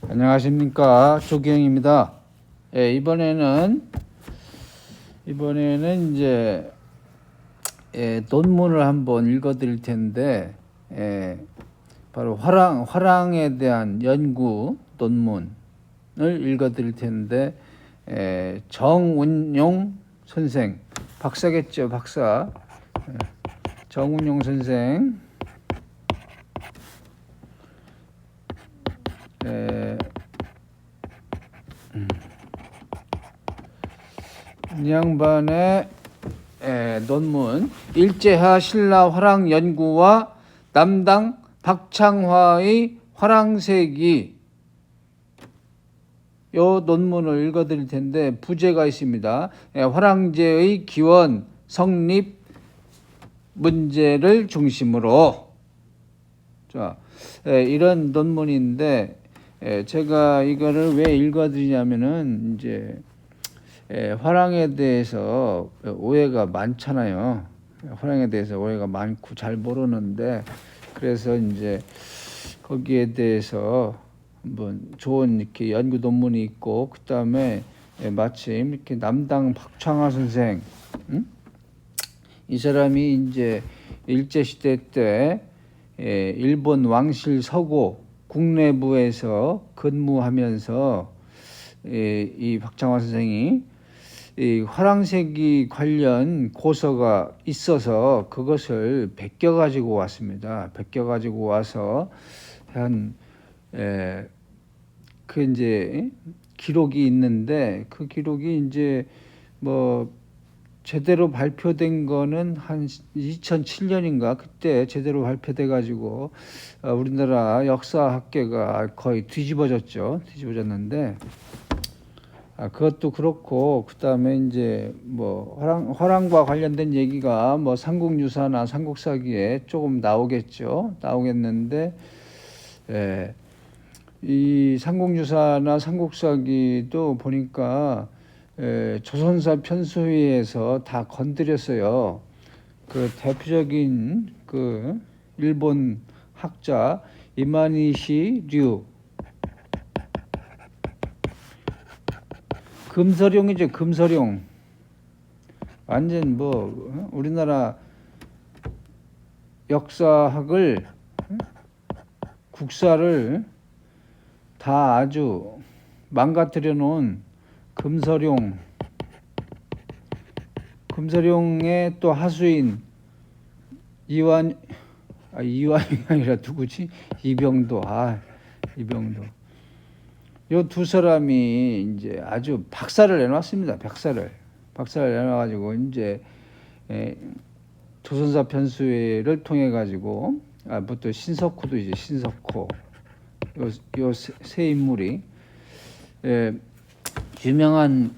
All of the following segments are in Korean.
안녕하십니까, 조기영입니다. 이번에는 이제 논문을 한번 읽어드릴 텐데, 바로 화랑에 대한 연구 논문을 읽어드릴 텐데, 정운용 선생, 박사겠죠, 박사. 정운용 선생. 이 양반의 논문 일제하 신라 화랑 연구와 남당 박창화의 화랑세기, 요 논문을 읽어드릴 텐데 부제가 있습니다. 화랑제의 기원 성립 문제를 중심으로, 자, 이런 논문인데 제가 이거를 왜 읽어드리냐면은 이제 화랑에 대해서 오해가 많잖아요. 화랑에 대해서 오해가 많고 잘 모르는데, 그래서 이제 거기에 대해서 한번 좋은 이렇게 연구 논문이 있고, 그 다음에 마침 이렇게 남당 박창화 선생, 이 사람이 이제 일제 시대 때 일본 왕실 서고 국내부에서 근무하면서 이 박창화 선생이 이 화랑세기 관련 고서가 있어서 그것을 베껴 가지고 왔습니다. 베껴 가지고 와서 그 이제 기록이 있는데, 그 기록이 이제 뭐 제대로 발표된 거는 한 2007년인가 그때 제대로 발표돼 가지고 우리나라 역사학계가 거의 뒤집어졌는데, 그것도 그렇고, 그 다음에 이제 뭐 화랑과 관련된 얘기가 뭐 삼국유사나 삼국사기에 조금 나오겠는데, 이 삼국유사나 삼국사기도 보니까 조선사 편수위에서 다 건드렸어요. 그 대표적인 그 일본 학자 이마니시 류, 금서룡이죠, 금서룡. 완전 뭐 우리나라 역사학을, 국사를 다 아주 망가뜨려 놓은 금서룡의 또 하수인 이완이 아니라 누구지? 이병도. 요 두 사람이 이제 아주 박사를 내놨습니다. 박사를 내놔가지고 이제 조선사 편수회를 통해 가지고, 또 신석호도 이제 신석호, 요 세 인물이 유명한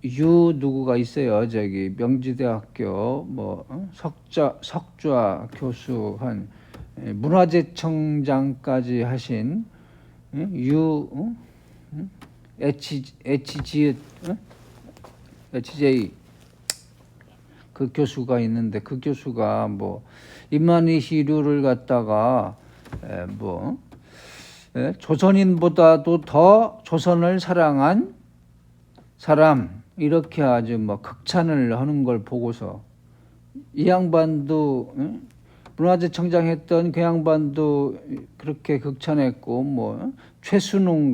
유 누구가 있어요. 저기 명지대학교 뭐 석좌 교수한 문화재청장까지 하신 유 HJ 그 교수가 있는데, 그 교수가 뭐 이만희시류를 갖다가 뭐 조선인보다도 더 조선을 사랑한 사람, 이렇게 아주 뭐 극찬을 하는 걸 보고서, 이 양반도 문화재청장 했던 그 양반도 그렇게 극찬했고, 뭐 최순호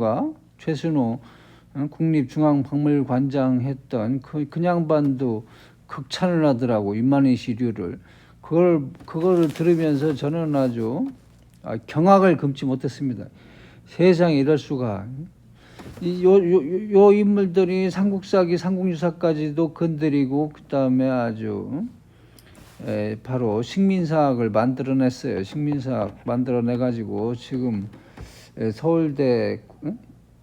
국립중앙박물관장 했던 그 양반도 극찬을 하더라고, 이만희시류를. 그거를 들으면서 저는 아주 경악을 금치 못했습니다. 세상에 이럴 수가. 요 인물들이 삼국사기, 삼국유사까지도 건드리고, 그 다음에 아주 바로 식민사학을 만들어냈어요. 식민사학 만들어내가지고 지금 서울대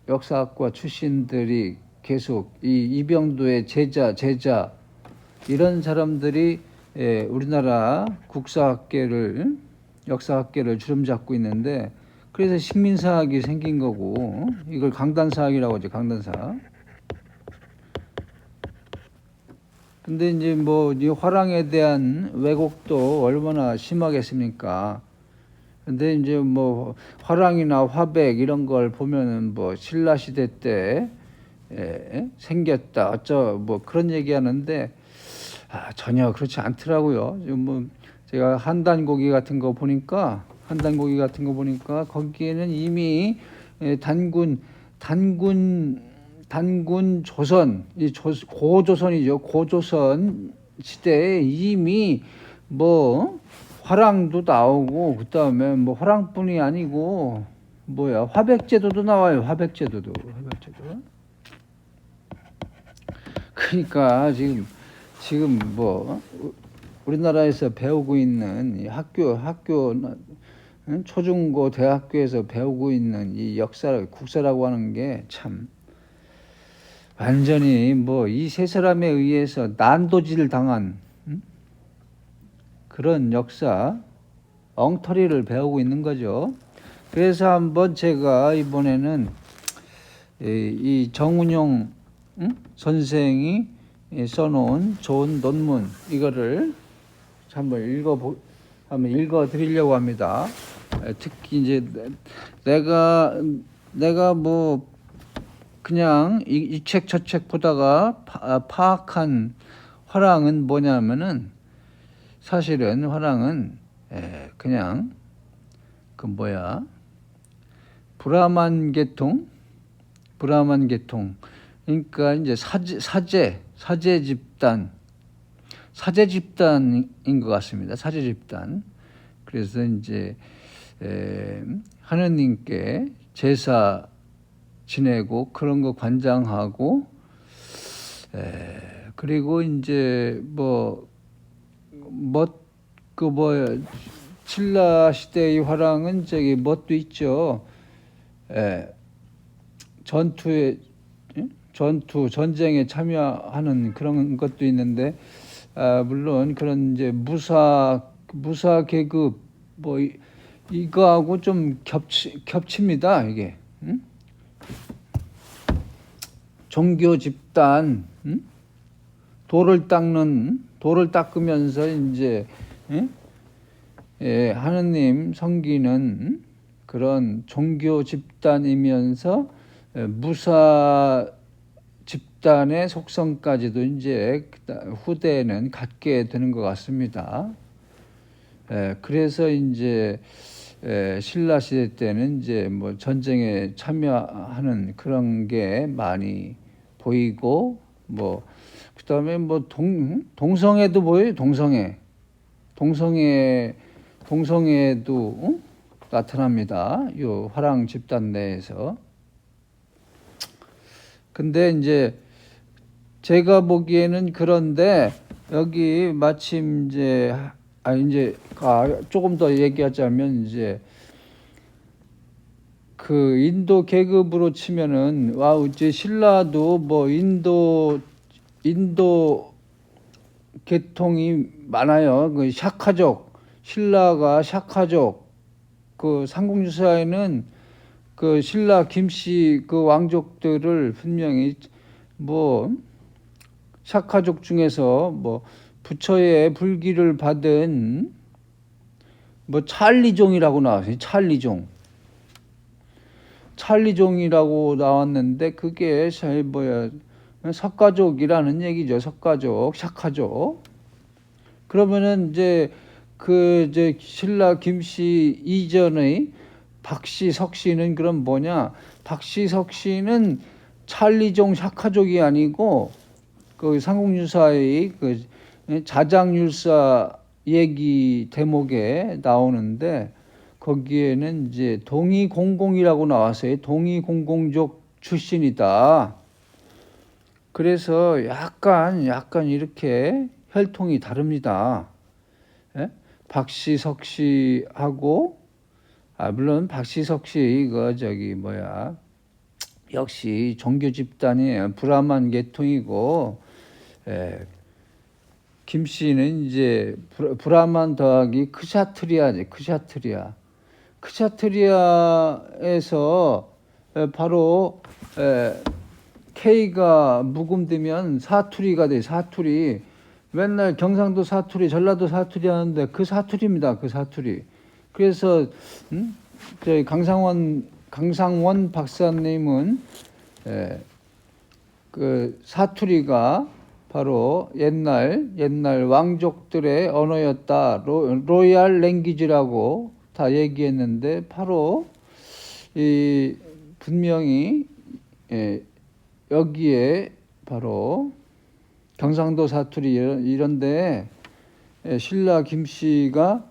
역사학과 출신들이 계속 이 이병도의 제자 이런 사람들이 우리나라 역사학계를 주름잡고 있는데, 그래서 식민사학이 생긴 거고, 이걸 강단사학이라고 하죠, 강단사학. 근데 이제 뭐 이 화랑에 대한 왜곡도 얼마나 심하겠습니까? 근데 이제 뭐 화랑이나 화백 이런 걸 보면은 뭐 신라 시대 때 생겼다 어쩌 뭐 그런 얘기하는데 전혀 그렇지 않더라고요. 지금 뭐 제가 한단고기 같은 거 보니까 거기에는 이미 단군 조선 고조선이죠. 고조선 시대에 이미 뭐 화랑도 나오고 그다음에 뭐 화랑뿐이 아니고 뭐야 화백제도도 나와요. 화백제도. 그러니까 지금 뭐 우리나라에서 배우고 있는 이 학교 초중고 대학교에서 배우고 있는 이 국사라고 하는 게 참 완전히 뭐 이 세 사람에 의해서 난도질 당한 그런 역사 엉터리를 배우고 있는 거죠. 그래서 한번 제가 이번에는 이 정운용 선생이 써놓은 좋은 논문 이거를 한번 읽어 드리려고 합니다. 특히 이제 내가 뭐 그냥 이 책 저 책 보다가 파악한 화랑은 뭐냐면은 사실은 화랑은 그냥 그 뭐야 브라만 계통 그러니까 이제 사제 집단인 것 같습니다. 사제 집단. 그래서 이제 하느님께 제사 지내고 그런 거 관장하고 그리고 이제 신라 시대의 화랑은 저기 뭣도 있죠. 전쟁에 참여하는 그런 것도 있는데, 물론 그런 이제 무사 계급 뭐 이거하고 좀 겹칩니다. 이게 종교 집단 돌을 닦으면서 이제 하느님 섬기는 그런 종교 집단이면서 무사 집단의 속성까지도 이제 후대에는 갖게 되는 것 같습니다. 그래서 이제 신라 시대 때는 이제 뭐 전쟁에 참여하는 그런 게 많이 보이고 뭐 그다음에 뭐 동성애도 보여요. 동성애도 나타납니다. 요 화랑 집단 내에서. 근데 이제 제가 보기에는 그런데 여기 마침 이제 조금 더 얘기하자면 이제 그 인도 계급으로 치면은 이제 신라도 뭐 인도 계통이 많아요. 그 신라가 샤카족. 그 삼국유사에는 그 신라 김씨 그 왕족들을 분명히 뭐 샤카족 중에서 뭐 부처의 불기를 받은 뭐 찰리종이라고 나왔어요. 찰리종이라고 나왔는데 그게 석가족이라는 얘기죠. 샤카족. 그러면은 이제 신라 김씨 이전의 박씨, 석씨는 그럼 뭐냐? 박씨, 석씨는 찰리종, 샤카족이 아니고 그 삼국유사의 그 자장율사 얘기 대목에 나오는데 거기에는 이제 동이공공이라고 나왔어요. 동이공공족 출신이다. 그래서 약간 이렇게 혈통이 다릅니다. 박씨, 석씨하고 물론 박씨, 석씨 이거 역시 종교 집단이에요. 브라만 계통이고 김씨는 이제 브라만 더하기 크샤트리아지. 크샤트리아에서 바로 K가 묵음되면 사투리가 돼. 맨날 경상도 사투리, 전라도 사투리 하는데 그 사투리입니다. 그 그래서 저희 강상원 박사님은 그 사투리가 바로 옛날 왕족들의 언어였다. 로얄 랭귀지라고 다 얘기했는데 바로 이 분명히 여기에 바로 경상도 사투리 이런데 신라 김씨가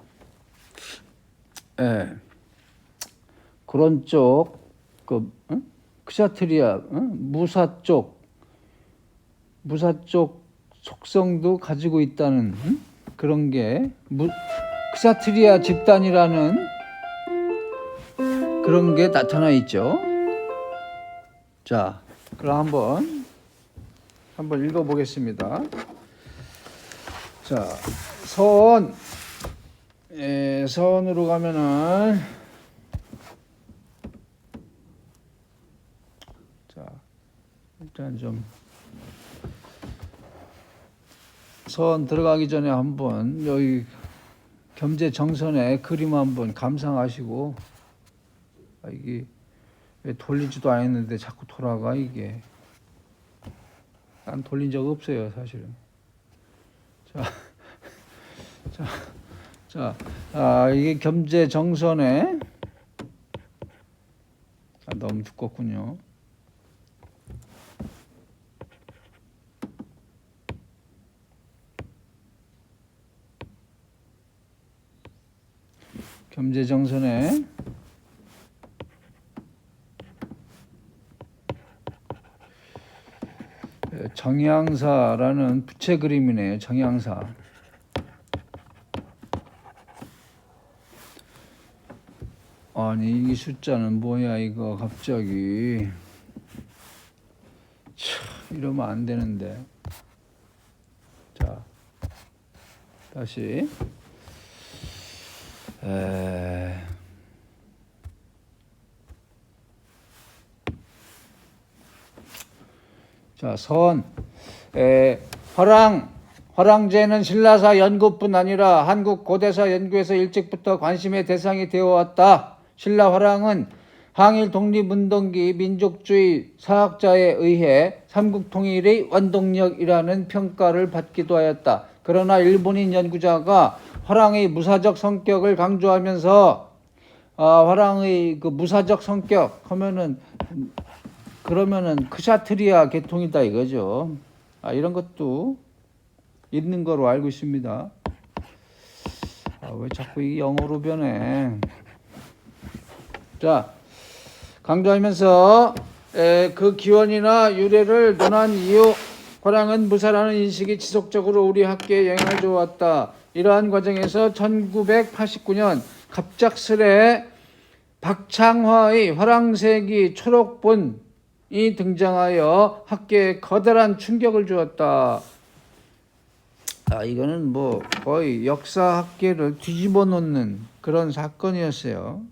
그런 쪽 크샤트리아 무사 쪽 속성도 가지고 있다는 그런 게 크샤트리아 집단이라는 그런 게 나타나 있죠. 자, 그럼 한번 읽어보겠습니다. 자, 서원으로 가면은 자, 일단 좀 서원 들어가기 전에 한번 여기 겸재 정선의 그림 한번 감상하시고 이게 왜 돌리지도 않았는데 자꾸 돌아가 이게. 난 돌린 적 없어요 사실은. 이게 겸재 정선의 너무 두껍군요. 겸재 정선의 정양사라는 부채 그림이네요. 정양사. 아니 이 숫자는 뭐야 이거 갑자기. 이러면 안 되는데. 자, 다시. 자, 화랑제는 신라사 연구뿐 아니라 한국 고대사 연구에서 일찍부터 관심의 대상이 되어 왔다. 신라 화랑은 항일 독립운동기 민족주의 사학자에 의해 삼국 통일의 원동력이라는 평가를 받기도 하였다. 그러나 일본인 연구자가 화랑의 무사적 성격을 강조하면서 화랑의 그 무사적 성격 하면은 그러면은 크샤트리아 계통이다 이거죠. 이런 것도 있는 거로 알고 있습니다. 왜 자꾸 이 영어로 변해? 자, 강조하면서 그 기원이나 유래를 논한 이후 화랑은 무사라는 인식이 지속적으로 우리 학계에 영향을 주어왔다. 이러한 과정에서 1989년 갑작스레 박창화의 화랑색이 초록본이 등장하여 학계에 커다란 충격을 주었다. 이거는 뭐 거의 역사 학계를 뒤집어 놓는 그런 사건이었어요.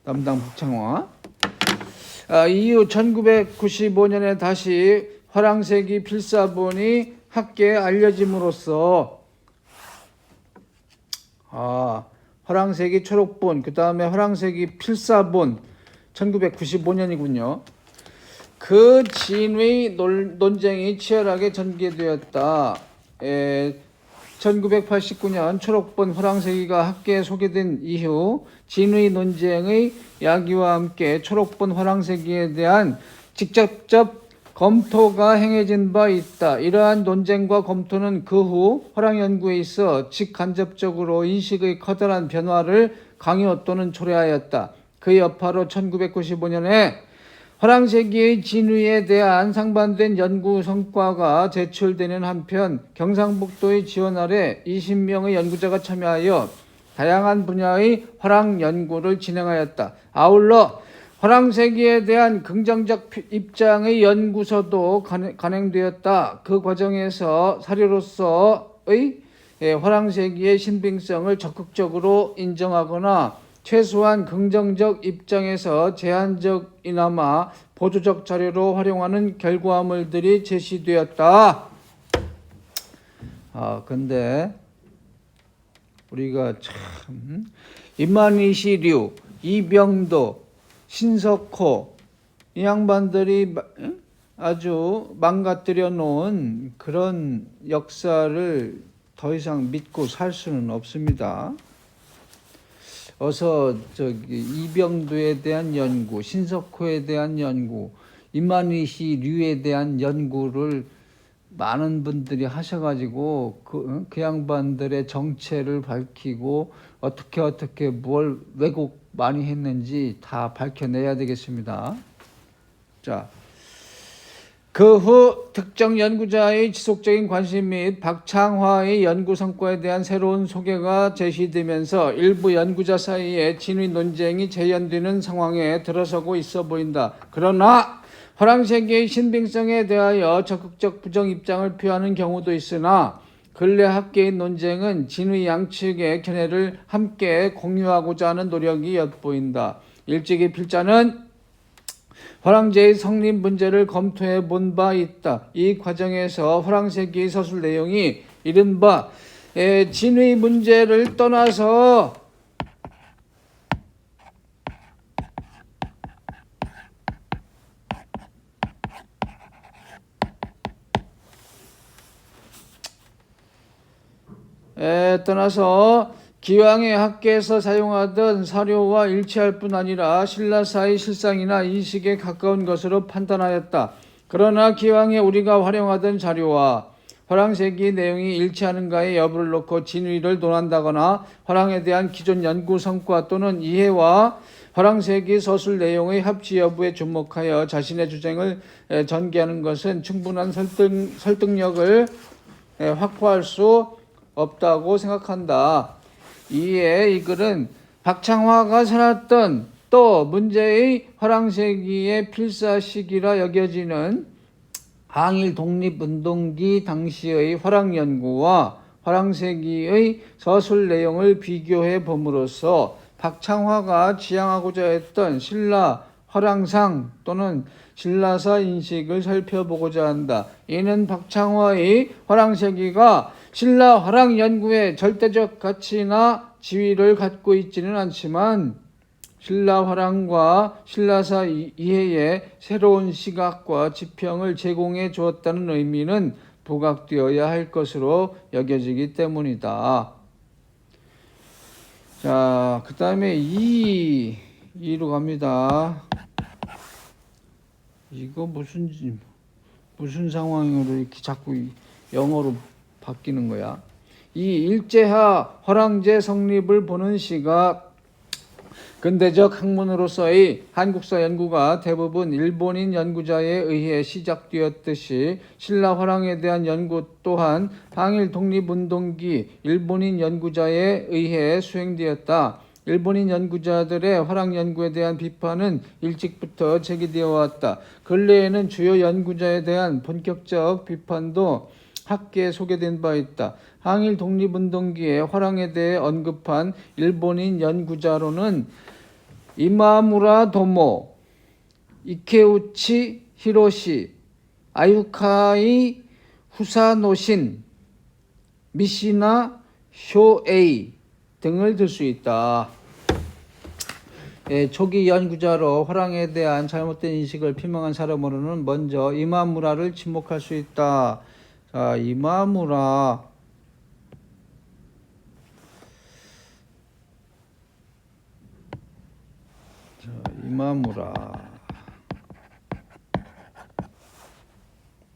담당 박창화. 이후 1995년에 다시 화랑색이 필사본이 학계에 알려짐으로써 화랑색이 초록본, 그 다음에 화랑색이 필사본 1995년이군요. 그 진의 논쟁이 치열하게 전개되었다. 1989년 초록본 화랑색이가 학계에 소개된 이후 진의 논쟁의 야기와 함께 초록본 화랑색이에 대한 직접적 검토가 행해진 바 있다. 이러한 논쟁과 검토는 그 후 화랑 연구에 있어 직간접적으로 인식의 커다란 변화를 강요 또는 초래하였다. 그 여파로 1995년에 화랑색이의 진위에 대한 상반된 연구 성과가 제출되는 한편 경상북도의 지원 아래 20명의 연구자가 참여하여 다양한 분야의 화랑 연구를 진행하였다. 아울러 화랑색이에 대한 긍정적 입장의 연구서도 간행되었다. 그 과정에서 사료로서의 화랑색이의 신빙성을 적극적으로 인정하거나 최소한 긍정적 입장에서 제한적이나마 보조적 자료로 활용하는 결과물들이 제시되었다. 근데 우리가 참 이만희시류, 이병도, 신석호 이 양반들이 아주 망가뜨려 놓은 그런 역사를 더 이상 믿고 살 수는 없습니다. 어서 이병도에 대한 연구, 신석호에 대한 연구, 이만희시류에 대한 연구를 많은 분들이 하셔가지고 그 양반들의 정체를 밝히고 어떻게 뭘 왜곡 많이 했는지 다 밝혀내야 되겠습니다. 자, 그 후 특정 연구자의 지속적인 관심 및 박창화의 연구 성과에 대한 새로운 소개가 제시되면서 일부 연구자 사이에 진위 논쟁이 재현되는 상황에 들어서고 있어 보인다. 그러나 화랑세계의 신빙성에 대하여 적극적 부정 입장을 표하는 경우도 있으나 근래 학계의 논쟁은 진위 양측의 견해를 함께 공유하고자 하는 노력이 엿보인다. 일찍이 필자는 화랑제의 성립 문제를 검토해 본 바 있다. 이 과정에서 화랑세계의 서술 내용이 이른바 진위 문제를 떠나서 기왕의 학계에서 사용하던 사료와 일치할 뿐 아니라 신라사의 실상이나 인식에 가까운 것으로 판단하였다. 그러나 기왕에 우리가 활용하던 자료와 화랑세기 내용이 일치하는가의 여부를 놓고 진위를 논한다거나 화랑에 대한 기존 연구 성과 또는 이해와 화랑세기 서술 내용의 합치 여부에 주목하여 자신의 주장을 전개하는 것은 충분한 설득력을 확보할 수 없다고 생각한다. 이에 이 글은 박창화가 살았던 또 문제의 화랑세기의 필사시기라 여겨지는 항일 독립운동기 당시의 화랑연구와 화랑세기의 서술 내용을 비교해 봄으로써 박창화가 지향하고자 했던 신라 화랑상 또는 신라사 인식을 살펴보고자 한다. 이는 박창화의 화랑세기가 신라 화랑 연구의 절대적 가치나 지위를 갖고 있지는 않지만 신라 화랑과 신라사 이해의 새로운 시각과 지평을 제공해 주었다는 의미는 부각되어야 할 것으로 여겨지기 때문이다. 자, 그 다음에 2로 갑니다. 이거 무슨 상황으로 이렇게 자꾸 영어로 바뀌는 거야? 이 일제하 화랑제 성립을 보는 시각, 근대적 학문으로서의 한국사 연구가 대부분 일본인 연구자에 의해 시작되었듯이 신라 화랑에 대한 연구 또한 항일 독립운동기 일본인 연구자에 의해 수행되었다. 일본인 연구자들의 화랑 연구에 대한 비판은 일찍부터 제기되어 왔다. 근래에는 주요 연구자에 대한 본격적 비판도 학계에 소개된 바 있다. 항일 독립운동기의 화랑에 대해 언급한 일본인 연구자로는 이마무라 도모, 이케우치 히로시, 아유카이 후사노신, 미시나 쇼에이 등을 들 수 있다. 초기 연구자로 화랑에 대한 잘못된 인식을 표명한 사람으로는 먼저 이마무라를 지목할 수 있다. 자, 이마무라.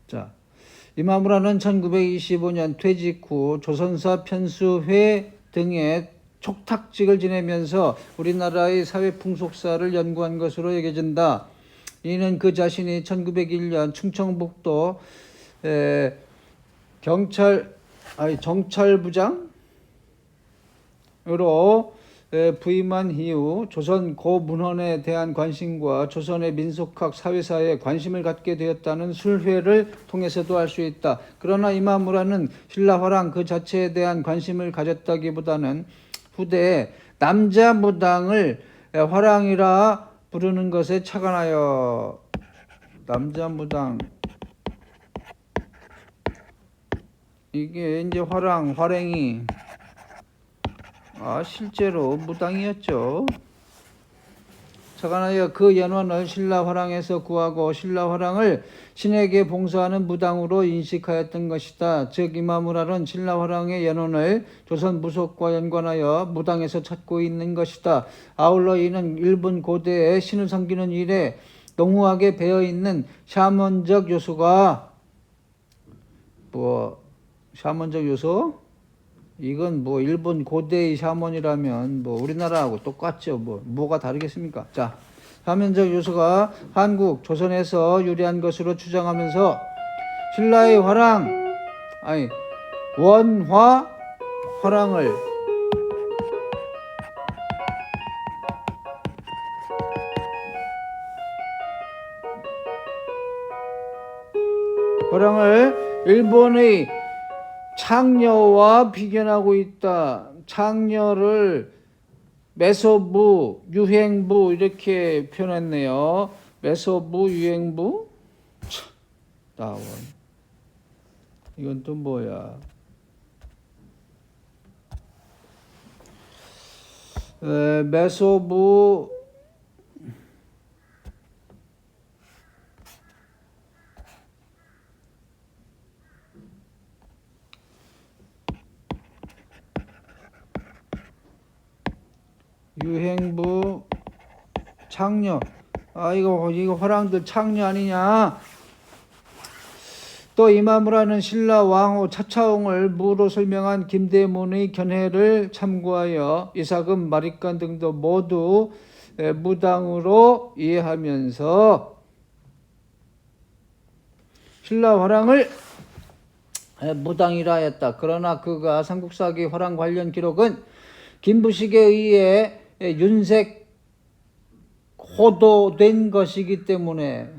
자, 이마무라는 1925년 퇴직 후 조선사 편수회 등의 촉탁직을 지내면서 우리나라의 사회 풍속사를 연구한 것으로 여겨진다. 이는 그 자신이 1901년 충청북도 정찰부장으로 부임한 이후 조선 고문헌에 대한 관심과 조선의 민속학 사회사에 관심을 갖게 되었다는 술회를 통해서도 알 수 있다. 그러나 이마무라는 신라 화랑 그 자체에 대한 관심을 가졌다기보다는 후대에 남자 무당을 화랑이라 부르는 것에 착안하여. 남자 무당, 이게 이제 화랑이 실제로 무당이었죠. 착안하여 그 연원을 신라 화랑에서 구하고 신라 화랑을 신에게 봉사하는 무당으로 인식하였던 것이다. 즉 이마무라는 신라 화랑의 연원을 조선 무속과 연관하여 무당에서 찾고 있는 것이다. 아울러 이는 일본 고대에 신을 섬기는 일에 농후하게 배어있는 샤먼적 요소가 샤먼적 요소? 이건 일본 고대의 샤먼이라면 우리나라하고 똑같죠. 뭐가 다르겠습니까? 자, 샤먼적 요소가 한국, 조선에서 유래한 것으로 주장하면서 신라의 원화 화랑을 일본의 창녀와 비견하고 있다. 창녀를 매소부, 유행부 이렇게 표현했네요. 매소부, 유행부? 나원. 이건 또 뭐야? 매소부, 유행부, 창녀. 이거 화랑들 창녀 아니냐? 또 이마무라는 신라 왕후 차차옹을 무로 설명한 김대문의 견해를 참고하여 이삭은 마립간 등도 모두 무당으로 이해하면서 신라 화랑을 무당이라 했다. 그러나 그가 삼국사기 화랑 관련 기록은 김부식에 의해 윤색 호도된 것이기 때문에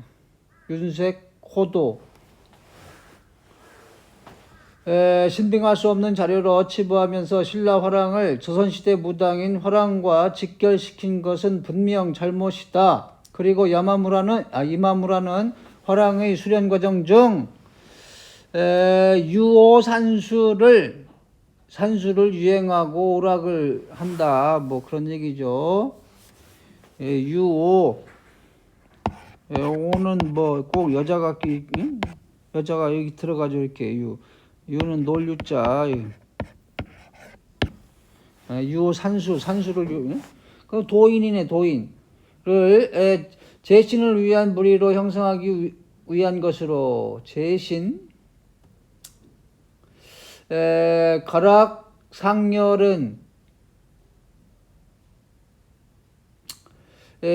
윤색 호도 신빙할 수 없는 자료로 치부하면서 신라 화랑을 조선시대 무당인 화랑과 직결시킨 것은 분명 잘못이다. 그리고 이마무라는 화랑의 수련 과정 중 유오 산수를 유행하고 오락을 한다. 그런 얘기죠. 유오. 오는 꼭 여자가 여기 들어가죠. 이렇게 유는 놀유자. 유오 산수를 그 도인이네. 도인을 제신을 위한 무리로 형성하기 위한 것으로 제신. 가락상렬은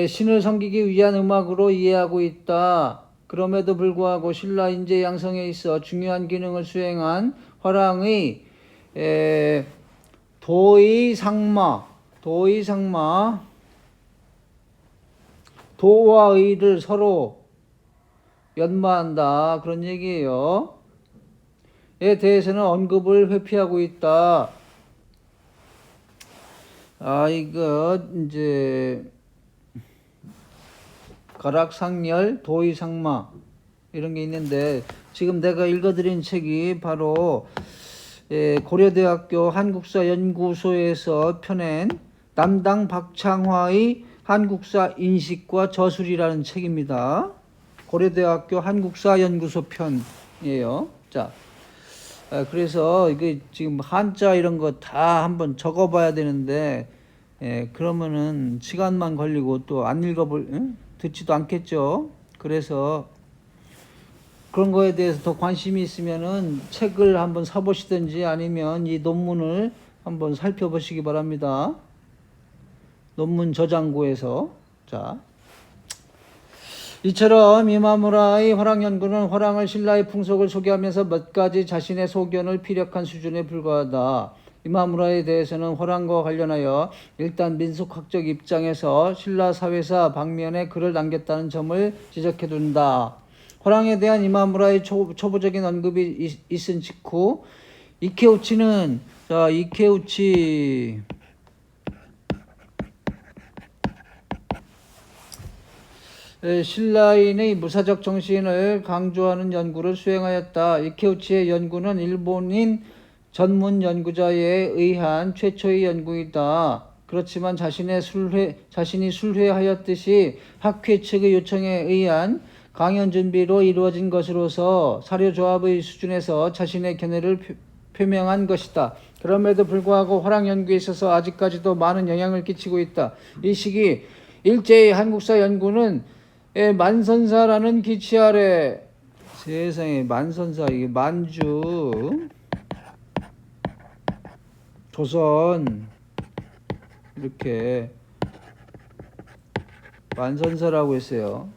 신을 섬기기 위한 음악으로 이해하고 있다. 그럼에도 불구하고 신라 인재 양성에 있어 중요한 기능을 수행한 화랑의 도의상마 도와 의를 서로 연마한다. 그런 얘기예요. 에 대해서는 언급을 회피하고 있다. 이거 이제 가락상렬, 도의상마 이런 게 있는데 지금 내가 읽어드린 책이 바로 고려대학교 한국사연구소에서 펴낸 남당 박창화의 한국사 인식과 저술이라는 책입니다. 고려대학교 한국사연구소 편이에요. 자, 그래서 이게 지금 한자 이런 거 다 한번 적어봐야 되는데 그러면은 시간만 걸리고 또 안 듣지도 않겠죠. 그래서 그런 거에 대해서 더 관심이 있으면은 책을 한번 사보시든지 아니면 이 논문을 한번 살펴보시기 바랍니다. 논문 저장고에서. 자, 이처럼 이마무라의 화랑연구는 화랑을 신라의 풍속을 소개하면서 몇 가지 자신의 소견을 피력한 수준에 불과하다. 이마무라에 대해서는 화랑과 관련하여 일단 민속학적 입장에서 신라 사회사 방면에 글을 남겼다는 점을 지적해둔다. 화랑에 대한 이마무라의 초보적인 언급이 있은 직후 이케우치는 이케우치 신라인의 무사적 정신을 강조하는 연구를 수행하였다. 이케우치의 연구는 일본인 전문 연구자에 의한 최초의 연구이다. 그렇지만 자신이 술회하였듯이 학회 측의 요청에 의한 강연 준비로 이루어진 것으로서 사료조합의 수준에서 자신의 견해를 표명한 것이다. 그럼에도 불구하고 화랑 연구에 있어서 아직까지도 많은 영향을 끼치고 있다. 이 시기 일제의 한국사 연구는 만선사라는 기치 아래, 세상에 만선사, 이게 만주, 조선, 이렇게 만선사라고 했어요.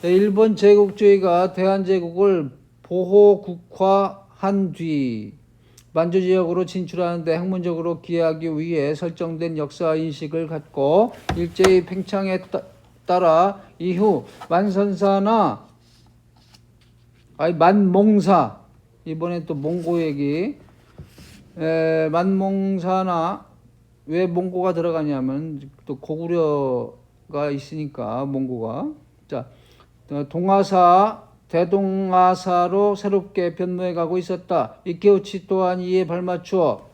일본 제국주의가 대한제국을 보호국화한 뒤 만주 지역으로 진출하는데 학문적으로 기여하기 위해 설정된 역사 인식을 갖고 일제의 팽창에 따라 이후 만선사나 만몽사, 이번에 또 몽고 얘기, 만몽사나 왜 몽고가 들어가냐면 또 고구려가 있으니까 몽고가, 자, 동아사, 대동아사로 새롭게 변모해 가고 있었다. 이케우치 또한 이에 발맞추어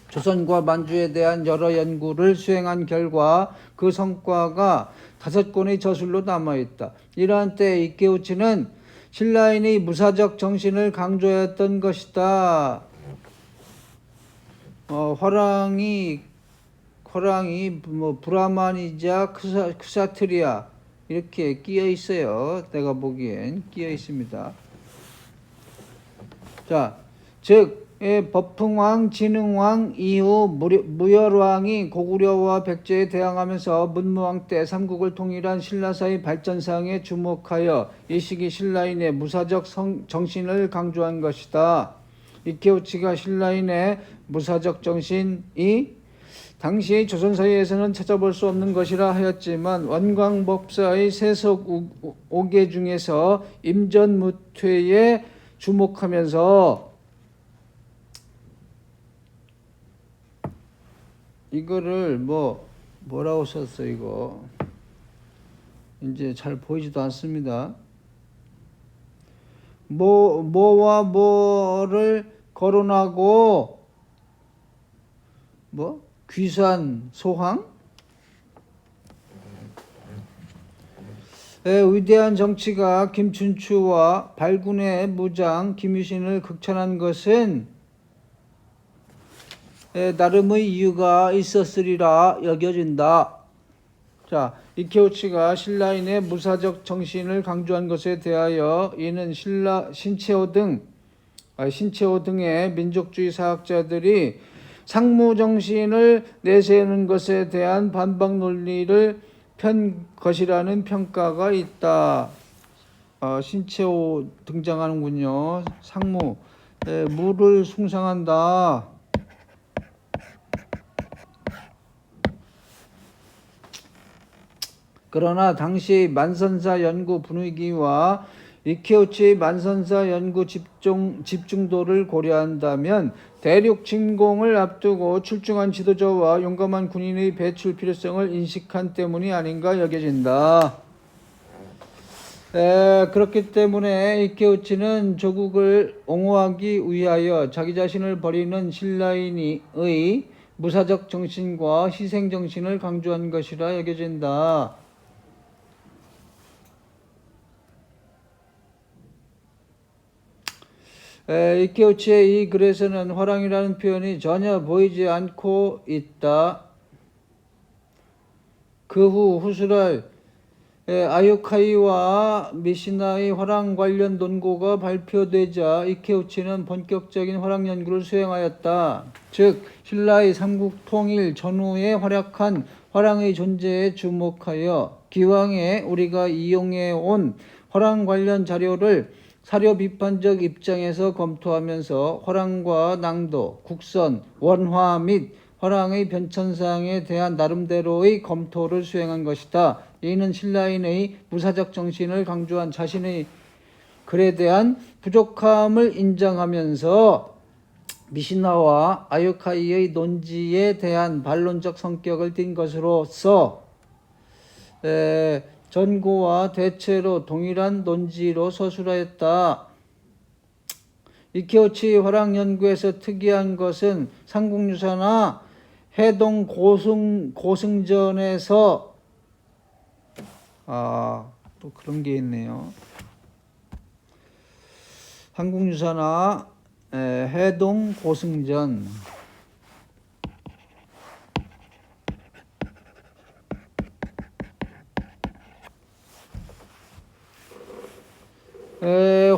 조선과 만주에 대한 여러 연구를 수행한 결과 그 성과가 5권의 저술로 남아있다. 이러한 때 이케우치는 신라인의 무사적 정신을 강조했던 것이다. 화랑이 뭐 브라만이자 크사트리아 이렇게 끼어 있어요. 내가 보기엔 끼어 있습니다. 자, 즉 법흥왕, 진흥왕 이후 무열왕이 고구려와 백제에 대항하면서 문무왕 때 삼국을 통일한 신라사의 발전상에 주목하여 이 시기 신라인의 무사적 정신을 강조한 것이다. 이케우치가 신라인의 무사적 정신이 당시 조선사회에서는 찾아볼 수 없는 것이라 하였지만 원광법사의 세속 오계 중에서 임전무퇴에 주목하면서 이거를 뭐라고 썼어. 이거 이제 잘 보이지도 않습니다. 뭐와 뭐를 거론하고 귀산 소황? 위대한 정치가 김춘추와 발군의 무장 김유신을 극찬한 것은 나름의 이유가 있었으리라 여겨진다. 자, 이케우치가 신라인의 무사적 정신을 강조한 것에 대하여 이는 신채호 등의 민족주의 사학자들이 상무 정신을 내세우는 것에 대한 반박 논리를 편 것이라는 평가가 있다. 신채호 등장하는군요. 상무, 무를 숭상한다. 그러나 당시 만선사 연구 분위기와 이케우치의 만선사 연구 집중도를 고려한다면 대륙 침공을 앞두고 출중한 지도자와 용감한 군인의 배출 필요성을 인식한 때문이 아닌가 여겨진다. 그렇기 때문에 이케우치는 조국을 옹호하기 위하여 자기 자신을 버리는 신라인의 무사적 정신과 희생 정신을 강조한 것이라 여겨진다. 이케우치의 이 글에서는 화랑이라는 표현이 전혀 보이지 않고 있다. 그 후 후술할 아유카이와 미시나의 화랑 관련 논고가 발표되자 이케우치는 본격적인 화랑 연구를 수행하였다. 즉 신라의 삼국 통일 전후에 활약한 화랑의 존재에 주목하여 기왕에 우리가 이용해 온 화랑 관련 자료를 사료 비판적 입장에서 검토하면서 화랑과 낭도, 국선, 원화 및 화랑의 변천사항에 대한 나름대로의 검토를 수행한 것이다. 이는 신라인의 무사적 정신을 강조한 자신의 글에 대한 부족함을 인정하면서 미시나와 아유카이의 논지에 대한 반론적 성격을 띈 것으로서 전고와 대체로 동일한 논지로 서술하였다. 이케우치 화랑연구에서 특이한 것은 삼국유사나 해동 고승전에서 또 그런 게 있네요. 삼국유사나 해동 고승전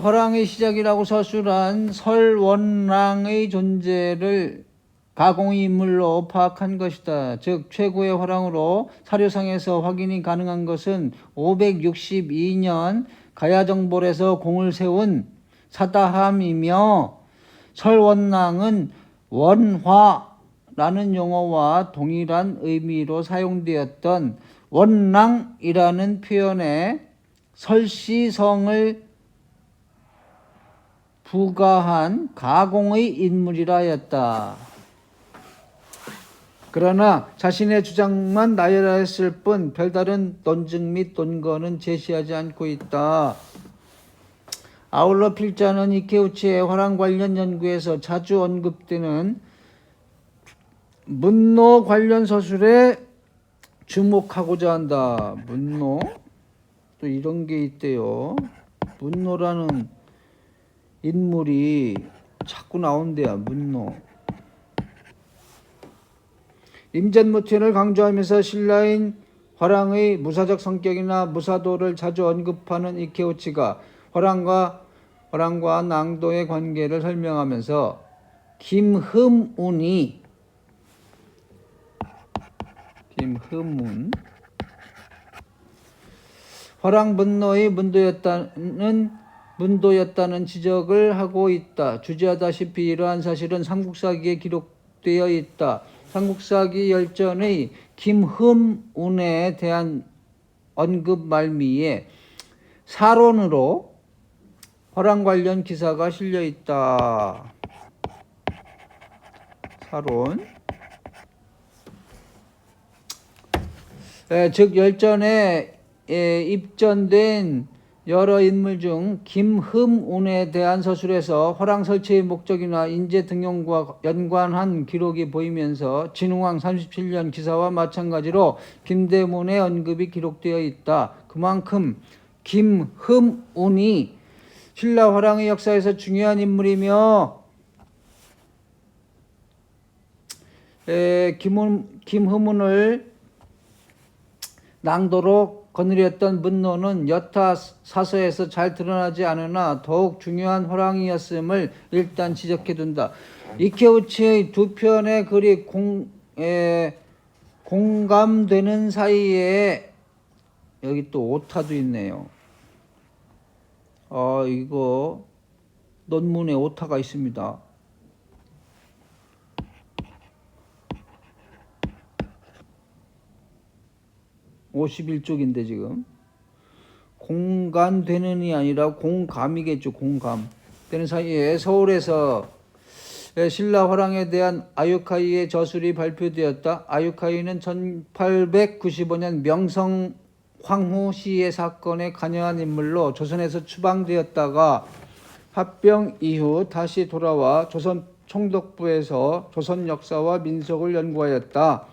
화랑의 시작이라고 서술한 설원랑의 존재를 가공의 인물로 파악한 것이다. 즉 최고의 화랑으로 사료상에서 확인이 가능한 것은 562년 가야정벌에서 공을 세운 사다함이며 설원랑은 원화라는 용어와 동일한 의미로 사용되었던 원랑이라는 표현에 설시성을 부가한 가공의 인물이라 하였다. 그러나 자신의 주장만 나열하였을 뿐 별다른 논증 및 논거는 제시하지 않고 있다. 아울러 필자는 이케우치의 화랑 관련 연구에서 자주 언급되는 문노 관련 서술에 주목하고자 한다. 문노? 또 이런 게 있대요. 문노라는 인물이 자꾸 나온대요. 문노. 임전무천을 강조하면서 신라인 화랑의 무사적 성격이나 무사도를 자주 언급하는 이케우치가 화랑과 낭도의 관계를 설명하면서 김흠운 화랑 문노의 문도였다는 지적을 하고 있다. 주지하다시피 이러한 사실은 삼국사기에 기록되어 있다. 삼국사기 열전의 김흠운에 대한 언급 말미에 사론으로 화랑 관련 기사가 실려 있다. 사론. 즉 열전에 입전된 여러 인물 중 김흠운에 대한 서술에서 화랑 설치의 목적이나 인재 등용과 연관한 기록이 보이면서 진흥왕 37년 기사와 마찬가지로 김대문의 언급이 기록되어 있다. 그만큼 김흠운이 신라 화랑의 역사에서 중요한 인물이며 김흠운을 낭도로 거느렸던 문노는 여타 사서에서 잘 드러나지 않으나 더욱 중요한 화랑이었음을 일단 지적해둔다. 이케우치의 두 편의 글이 공감되는 사이에 여기 또 오타도 있네요. 이거 논문에 오타가 있습니다. (51쪽인데) 지금 공간되는이 아니라 공감이겠죠. 공감 되는 사이에 서울에서 신라 화랑에 대한 아유카이의 저술이 발표되었다. 아유카이는 1895년 명성 황후 시의 사건에 관여한 인물로 조선에서 추방되었다가 합병 이후 다시 돌아와 조선 총독부에서 조선 역사와 민속을 연구하였다.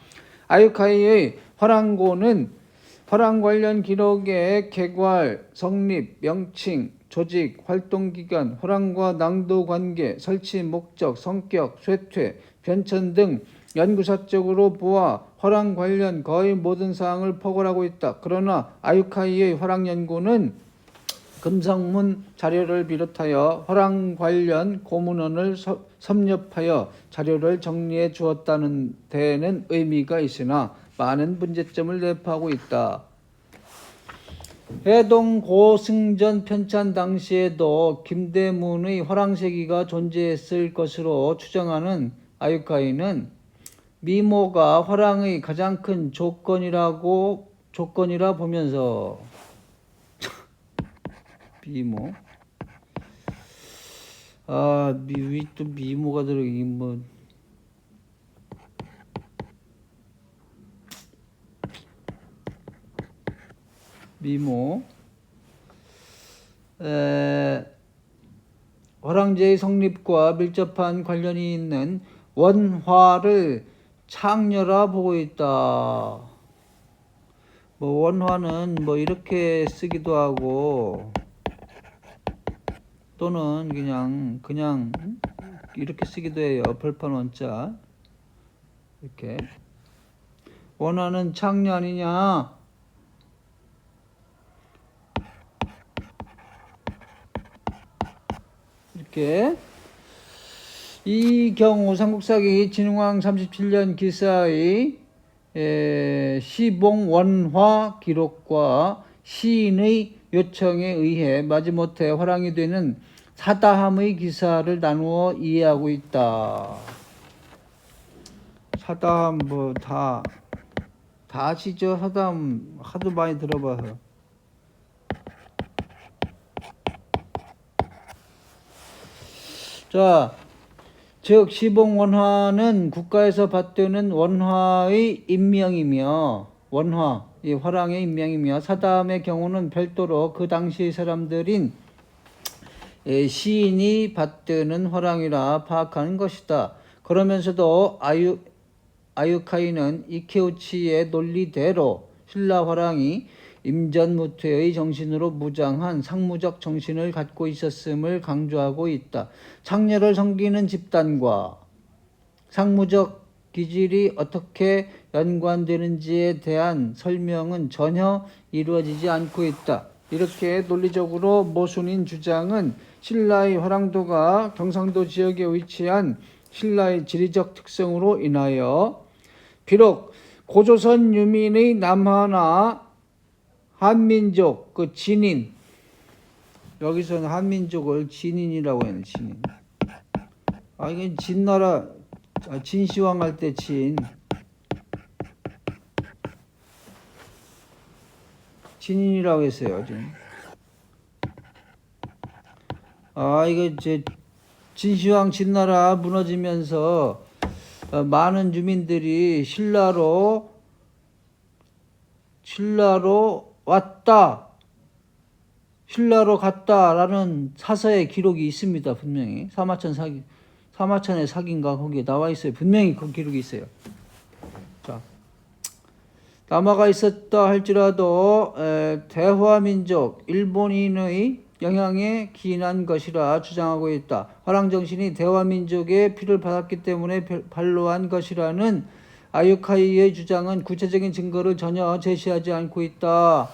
아유카이의 화랑고는 화랑 관련 기록의 개괄, 성립, 명칭, 조직, 활동기간, 화랑과 낭도 관계, 설치 목적, 성격, 쇠퇴, 변천 등 연구사적으로 보아 화랑 관련 거의 모든 사항을 포괄하고 있다. 그러나 아유카이의 화랑 연구는 금성문 자료를 비롯하여 화랑 관련 고문원을 섭렵하여 자료를 정리해 주었다는 데에는 의미가 있으나 많은 문제점을 내포하고 있다. 해동 고승전 편찬 당시에도 김대문의 화랑세기가 존재했을 것으로 추정하는 아유카이는 미모가 화랑의 가장 큰 조건이라 보면서 미모 위 또 미모가 들어가긴 뭐 미모. 화랑제의 성립과 밀접한 관련이 있는 원화를 창녀라 보고 있다. 뭐 원화는 뭐 이렇게 쓰기도 하고 또는 그냥 이렇게 쓰기도 해요. 벌판 원자 이렇게. 원화는 창녀 아니냐? 이렇게. 이 경우 삼국사기 진흥왕 37년 기사의 시봉원화 기록과 시인의 요청에 의해 마지못해 화랑이 되는 사다함의 기사를 나누어 이해하고 있다. 사다함 뭐 다 아시죠? 사다함 하도 많이 들어봐서. 자, 즉 시봉원화는 국가에서 받드는 원화의 임명이며 원화, 이 화랑의 임명이며 사다함의 경우는 별도로 그 당시 사람들인 시인이 받드는 화랑이라 파악하는 것이다. 그러면서도 아유카이는 이케우치의 논리대로 신라 화랑이 임전무퇴의 정신으로 무장한 상무적 정신을 갖고 있었음을 강조하고 있다. 창녀를 섬기는 집단과 상무적 기질이 어떻게 연관되는지에 대한 설명은 전혀 이루어지지 않고 있다. 이렇게 논리적으로 모순인 주장은 신라의 화랑도가 경상도 지역에 위치한 신라의 지리적 특성으로 인하여 비록 고조선 유민의 남하나 한민족, 그 진인, 여기서는 한민족을 진인이라고 해요. 진인. 이게 진나라, 진시황 할 때 진인이라고 했어요. 지금. 이거 진시황 진나라 무너지면서 많은 유민들이 신라로 왔다, 신라로 갔다라는 사서의 기록이 있습니다. 분명히 사마천의 사기인가 거기에 나와 있어요. 분명히 그 기록이 있어요. 자, 남아가 있었다 할지라도 대화민족 일본인의 영향에 기인한 것이라 주장하고 있다. 화랑정신이 대화민족의 피를 받았기 때문에 반로한 것이라는 아유카이의 주장은 구체적인 증거를 전혀 제시하지 않고 있다.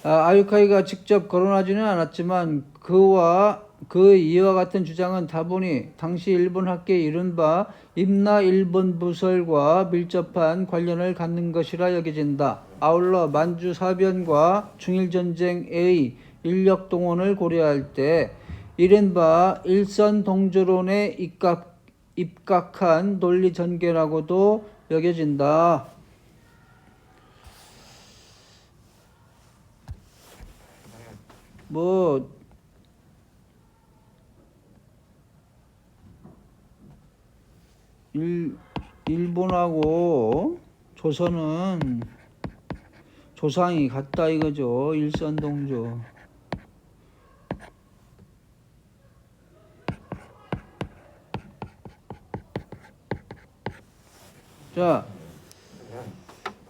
아유카이가 직접 거론하지는 않았지만 그 이와 같은 주장은 다분히 당시 일본 학계의 이른바 임나 일본 부설과 밀접한 관련을 갖는 것이라 여겨진다. 아울러 만주 사변과 중일전쟁의 인력 동원을 고려할 때 이른바 일선동조론에 입각한 논리 전개라고도 여겨진다. 일본하고 조선은 조상이 같다 이거죠. 일선동조. 자,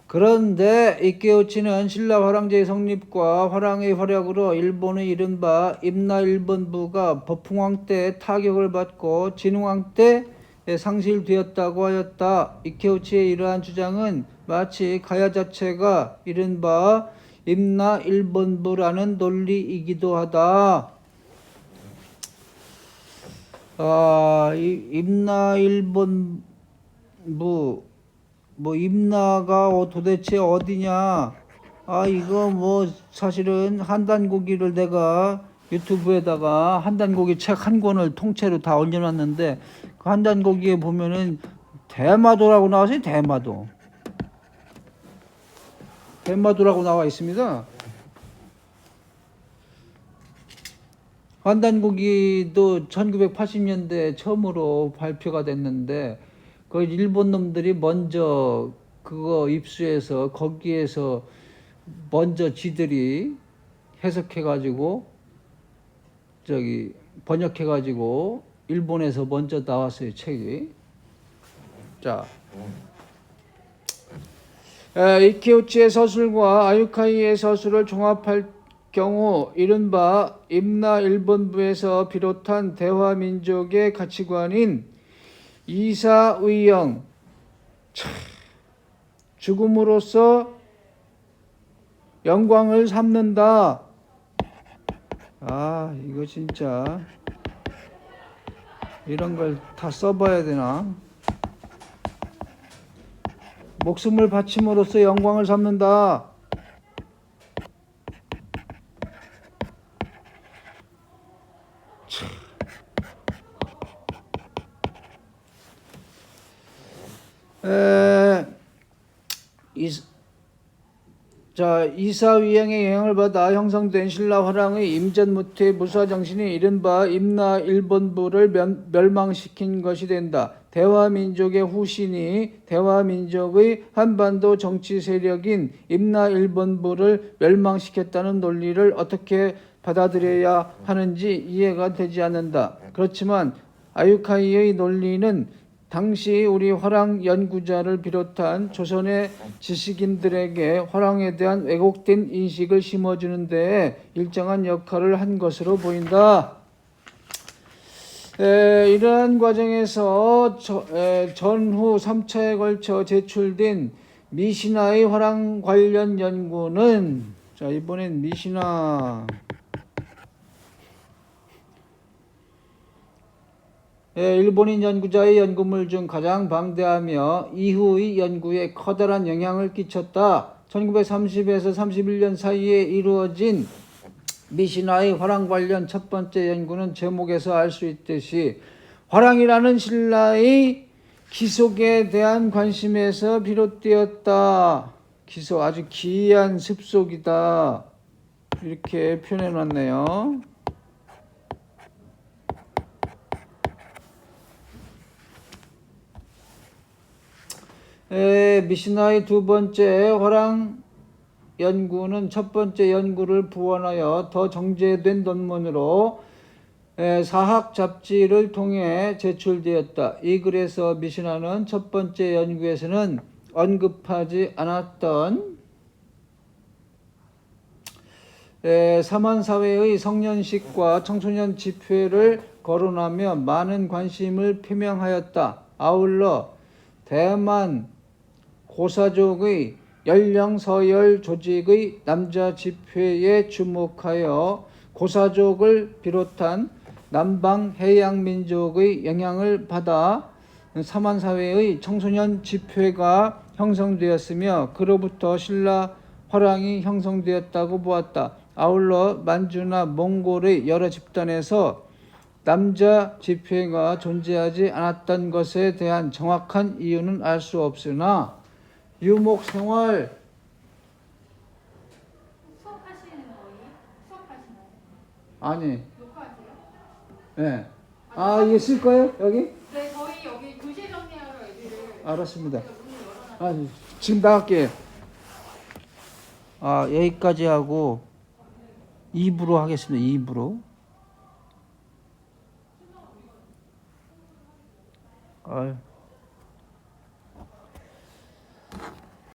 그런데 이케우치는 신라 화랑제의 성립과 화랑의 활약으로 일본의 이른바 임나 일본부가 법흥왕 때 타격을 받고 진흥왕 때 상실되었다고 하였다. 이케우치의 이러한 주장은 마치 가야 자체가 이른바 임나 일본부라는 논리이기도 하다. 임나 일본부 임나가 도대체 어디냐? 이거 사실은 한단고기를 내가 유튜브에다가 한단고기 책 한 권을 통째로 다 올려놨는데 그 한단고기에 보면은 대마도라고 나와서 대마도라고 나와 있습니다. 한단고기도 1980년대 처음으로 발표가 됐는데 그 일본 놈들이 먼저 그거 입수해서 거기에서 먼저 지들이 해석해가지고 저기 번역해가지고 일본에서 먼저 나왔어요, 책이. 자, 이키우치의 서술과 아유카이의 서술을 종합할 경우 이른바 임나 일본부에서 비롯한 대화민족의 가치관인 이사의영, 죽음으로써 영광을 삼는다. 아, 이거 진짜 이런 걸 다 써봐야 되나? 목숨을 바침으로써 영광을 삼는다. 이사위행의 영향을 받아 형성된 신라 화랑의 임전무태의 무사정신이 이른바 임나 일본부를 멸망시킨 것이 된다. 대화민족의 후신이 대화민족의 한반도 정치 세력인 임나 일본부를 멸망시켰다는 논리를 어떻게 받아들여야 하는지 이해가 되지 않는다. 그렇지만 아유카이의 논리는 당시 우리 화랑 연구자를 비롯한 조선의 지식인들에게 화랑에 대한 왜곡된 인식을 심어주는 데에 일정한 역할을 한 것으로 보인다. 이러한 과정에서 전후 3차에 걸쳐 제출된 미시나의 화랑 관련 연구는, 자, 이번엔 미시나 일본인 연구자의 연구물 중 가장 방대하며 이후의 연구에 커다란 영향을 끼쳤다. 1930에서 31년 사이에 이루어진 미시나의 화랑 관련 첫 번째 연구는 제목에서 알 수 있듯이 화랑이라는 신라의 기속에 대한 관심에서 비롯되었다. 기속, 아주 기이한 습속이다. 이렇게 표현해 놨네요. 미시나의 두 번째 화랑 연구는 첫 번째 연구를 부원하여 더 정제된 논문으로 사학 잡지를 통해 제출되었다. 이 글에서 미시나는 첫 번째 연구에서는 언급하지 않았던 사만사회의 성년식과 청소년 집회를 거론하며 많은 관심을 표명하였다. 아울러 대만 고사족의 연령 서열 조직의 남자 집회에 주목하여 고사족을 비롯한 남방 해양 민족의 영향을 받아 사만사회의 청소년 집회가 형성되었으며 그로부터 신라 화랑이 형성되었다고 보았다. 아울러 만주나 몽골의 여러 집단에서 남자 집회가 존재하지 않았던 것에 대한 정확한 이유는 알 수 없으나 유목생활 수업하시는 거예요? 수업하시나요? 아니 녹화하세요? 네. 아 이게 쓸 거예요 여기? 네, 저희 여기 교실 정리하러 애들을 알았습니다. 제가 문을 열어놨어요. 지금 나갈게요. 여기까지 하고 2부로 하겠습니다. 2부로. 아유.